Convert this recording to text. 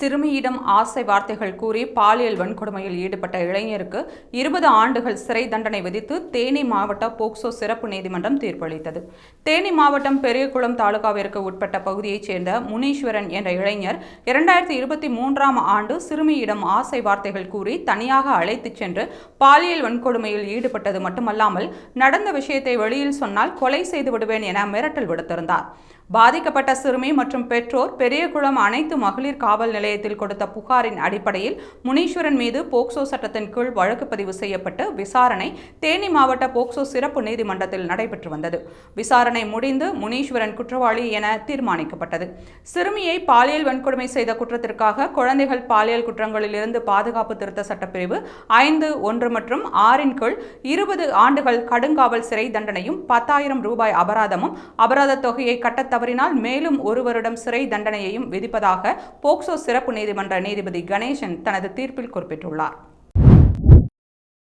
சிறுமியிடம் ஆசை வார்த்தைகள் கூறி பாலியல் வன்கொடுமையில் ஈடுபட்ட இளைஞருக்கு 20 ஆண்டுகள் சிறை தண்டனை விதித்து தேனி மாவட்ட போக்சோ சிறப்பு நீதிமன்றம் தீர்ப்பளித்தது. தேனி மாவட்டம் பெரியகுளம் தாலுகாவிற்கு உட்பட்ட பகுதியைச் சேர்ந்த முனீஸ்வரன் என்ற இளைஞர் 2023ஆம் ஆண்டு சிறுமியிடம் ஆசை வார்த்தைகள் கூறி தனியாக அழைத்துச் சென்று பாலியல் வன்கொடுமையில் ஈடுபட்டது மட்டுமல்லாமல் நடந்த விஷயத்தை வெளியில் சொன்னால் கொலை செய்து விடுவேன் என மிரட்டல் விடுத்திருந்தார். பாதிக்கப்பட்ட சிறுமி மற்றும் பெற்றோர் பெரியகுளம் அனைத்து மகளிர் காவல் நிலையத்தில் கொடுத்த புகாரின் அடிப்படையில் முனீஸ்வரன் மீது போக்சோ சட்டத்தின் கீழ் வழக்கு பதிவு செய்யப்பட்டு விசாரணை தேனி மாவட்ட போக்சோ சிறப்பு நீதிமன்றத்தில் நடைபெற்று வந்தது. விசாரணை முடிந்து முனீஸ்வரன் குற்றவாளி என தீர்மானிக்கப்பட்டது. சிறுமியை பாலியல் வன்கொடுமை செய்த குற்றத்திற்காக குழந்தைகள் பாலியல் குற்றங்களிலிருந்து பாதுகாப்பு திருத்த சட்டப்பிரிவு 5(1) மற்றும் 6 கீழ் 20 ஆண்டுகள் கடுங்காவல் சிறை தண்டனையும் 10,000 ரூபாய் அபராதமும் அபராத தொகையை கட்ட தவறினால் மேலும் 1 வருடம் சிறை தண்டனையையும் விதிப்பதாக போக்சோ சிறப்பு நீதிமன்ற நீதிபதி கணேசன் தனது தீர்ப்பில் குறிப்பிட்டுள்ளார்.